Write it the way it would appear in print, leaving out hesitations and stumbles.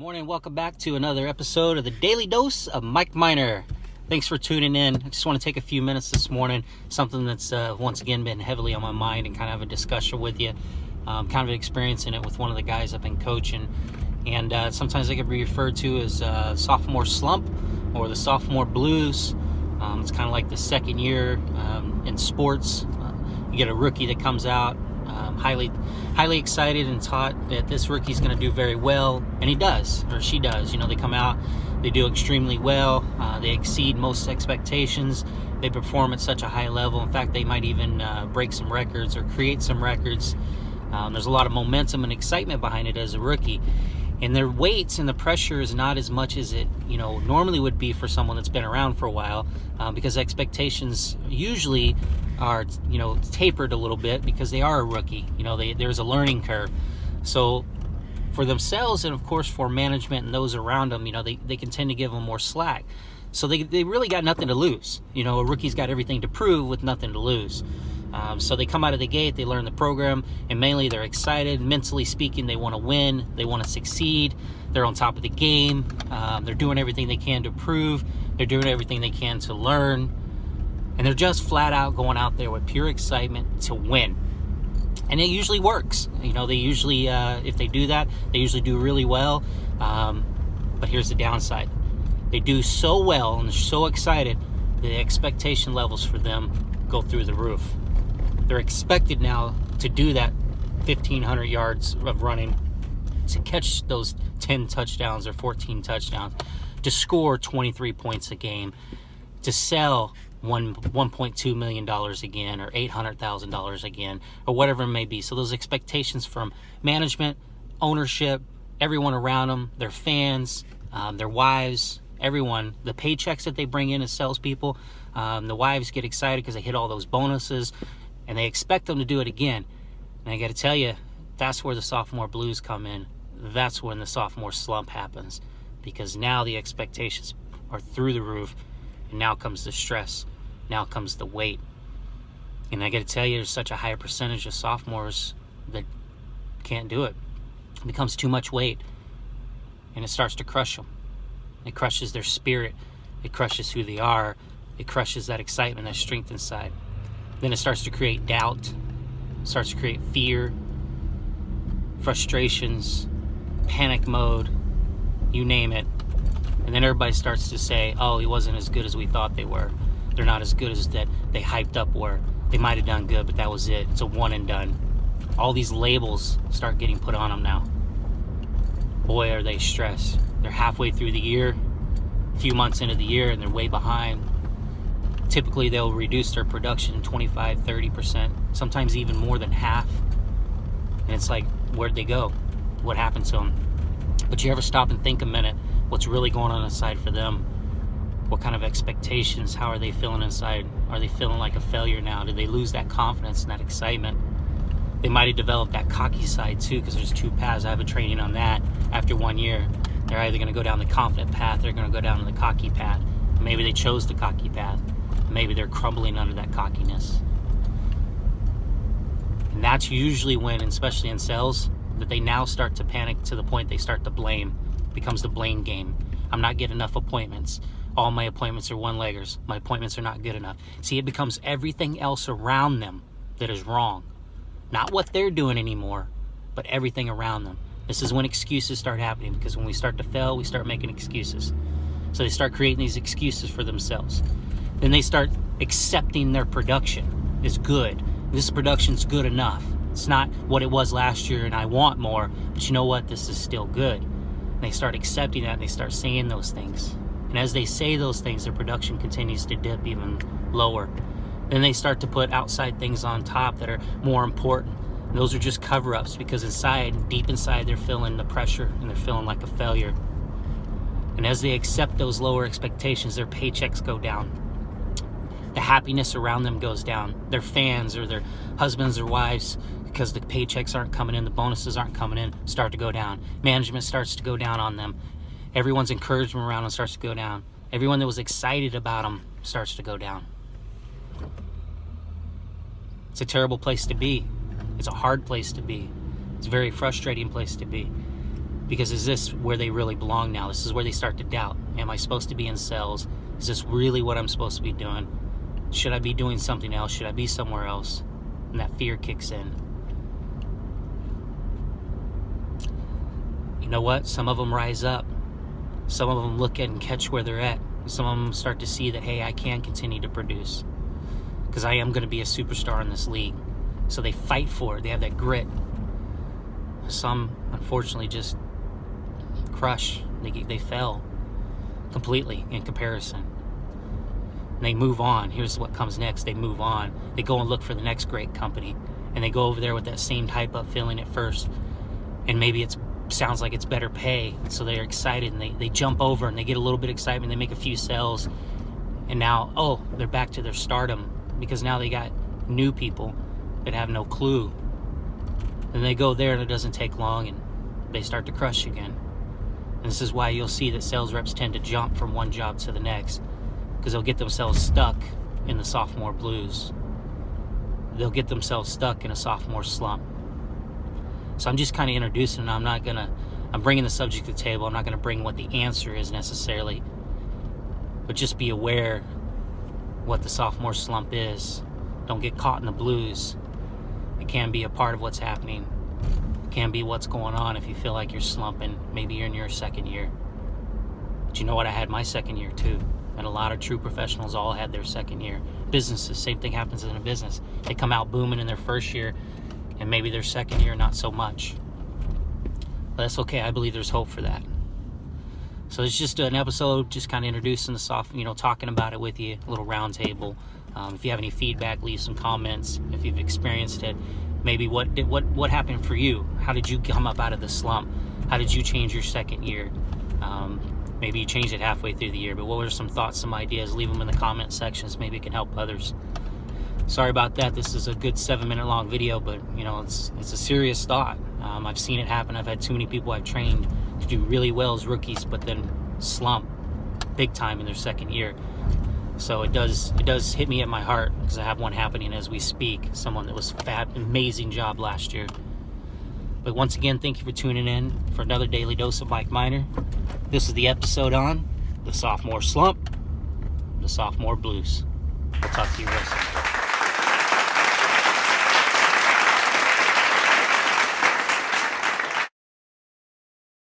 morning. Welcome back to another episode of the Daily Dose of Mike Miner. Thanks for tuning in. I just want to take a few minutes this morning, something that's once again been heavily on my mind, and kind of have a discussion with you. Kind of experiencing it with one of the guys I've been coaching, and sometimes they can be referred to as sophomore slump or the sophomore blues. It's kind of like the second year in sports. You get a rookie that comes out highly excited and taught that this rookie's going to do very well, and he does, or she does. You know, they come out, they do extremely well, they exceed most expectations, they perform at such a high level. In fact, they might even break some records or create some records. There's a lot of momentum and excitement behind it as a rookie, and their weights and the pressure is not as much as it normally would be for someone that's been around for a while, because expectations usually are tapered a little bit because they are a rookie. There's a learning curve. So for themselves, and of course for management and those around them, they can tend to give them more slack. So they really got nothing to lose. A rookie's got everything to prove with nothing to lose. So they come out of the gate, they learn the program, and mainly they're excited. Mentally speaking, they want to win, they want to succeed, they're on top of the game, they're doing everything they can to prove, they're doing everything they can to learn, and they're just flat out going out there with pure excitement to win. And it usually works. They usually, if they do that, they usually do really well. But here's the downside. They do so well and they're so excited, the expectation levels for them go through the roof. They're expected now to do that 1,500 yards of running, to catch those 10 touchdowns or 14 touchdowns, to score 23 points a game, to sell $1.2 million again, or $800,000 again, or whatever it may be. So those expectations from management, ownership, everyone around them, their fans, their wives, everyone, the paychecks that they bring in as salespeople, the wives get excited because they hit all those bonuses, and they expect them to do it again. And I got to tell you, that's where the sophomore blues come in. That's when the sophomore slump happens, because now the expectations are through the roof, and now comes the stress, now comes the weight. And I got to tell you, there's such a higher percentage of sophomores that can't do it. It becomes too much weight, and it starts to crush them. It crushes their spirit, it crushes who they are, it crushes that excitement, that strength inside. Then it starts to create doubt, starts to create fear, frustrations, panic mode, you name it. And then everybody starts to say, oh, he wasn't as good as we thought they were. They're not as good as that they hyped up were. They might have done good, but that was it. It's a one and done. All these labels start getting put on them now. Boy, are they stressed. They're halfway through the year, a few months into the year, and they're way behind. Typically, they'll reduce their production 25, 30%, sometimes even more than half. And it's like, where'd they go? What happened to them? But you ever stop and think a minute, what's really going on inside for them? What kind of expectations? How are they feeling inside? Are they feeling like a failure now? Did they lose that confidence and that excitement? They might have developed that cocky side too, because there's two paths. I have a training on that. After 1 year, they're either going to go down the confident path, they're going to go down the cocky path. Maybe they chose the cocky path. Maybe they're crumbling under that cockiness. And that's usually when, especially in sales, that they now start to panic to the point they start to blame. It becomes the blame game. I'm not getting enough appointments. All my appointments are one-leggers. My appointments are not good enough. See, it becomes everything else around them that is wrong. Not what they're doing anymore, but everything around them. This is when excuses start happening, because when we start to fail, we start making excuses. So they start creating these excuses for themselves. Then they start accepting their production is good. This production's good enough. It's not what it was last year and I want more, but you know what? This is still good. And they start accepting that, and they start saying those things. And as they say those things, their production continues to dip even lower. Then they start to put outside things on top that are more important. And those are just cover-ups, because inside, deep inside, they're feeling the pressure and they're feeling like a failure. And as they accept those lower expectations, their paychecks go down. The happiness around them goes down. Their fans or their husbands or wives, because the paychecks aren't coming in, the bonuses aren't coming in, start to go down. Management starts to go down on them. Everyone's encouragement around them starts to go down. Everyone that was excited about them starts to go down. It's a terrible place to be. It's a hard place to be. It's a very frustrating place to be. Because is this where they really belong now? This is where they start to doubt. Am I supposed to be in sales? Is this really what I'm supposed to be doing? Should I be doing something else? Should I be somewhere else? And that fear kicks in. You know what? Some of them rise up. Some of them look at and catch where they're at. Some of them start to see that, hey, I can continue to produce because I am going to be a superstar in this league. So they fight for it. They have that grit. Some, unfortunately, just crush. They fell completely in comparison. And they move on. Here's what comes next. They move on. They go and look for the next great company. And they go over there with that same type of feeling at first. And maybe it sounds like it's better pay. So they're excited and they jump over and they get a little bit of excitement. They make a few sales. And now, oh, they're back to their stardom because now they got new people that have no clue. And they go there and it doesn't take long and they start to crush again. And this is why you'll see that sales reps tend to jump from one job to the next, because they'll get themselves stuck in the sophomore blues. They'll get themselves stuck in a sophomore slump. So I'm just kind of introducing, I'm bringing the subject to the table. I'm not going to bring what the answer is necessarily, but just be aware what the sophomore slump is. Don't get caught in the blues. It can be a part of what's happening. It can be what's going on if you feel like you're slumping. Maybe you're in your second year. But you know what? I had my second year too. And a lot of true professionals all had their second year. Businesses, same thing happens in a business. They come out booming in their first year, and maybe their second year, not so much. But that's okay. I believe there's hope for that. So it's just an episode, just kind of introducing the talking about it with you, a little round table. If you have any feedback, leave some comments. If you've experienced it, maybe what happened for you? How did you come up out of the slump? How did you change your second year? Maybe you changed it halfway through the year, but what were some thoughts, some ideas? Leave them in the comment sections. Maybe it can help others. Sorry about that. This is a good 7-minute long video, but it's a serious thought. I've seen it happen. I've had too many people I've trained to do really well as rookies, but then slump big time in their second year. So it does hit me at my heart, because I have one happening as we speak. Someone that was amazing job last year. But once again, thank you for tuning in for another Daily Dose of Mike Miner. This is the episode on the sophomore slump, the sophomore blues. I'll talk to you real soon.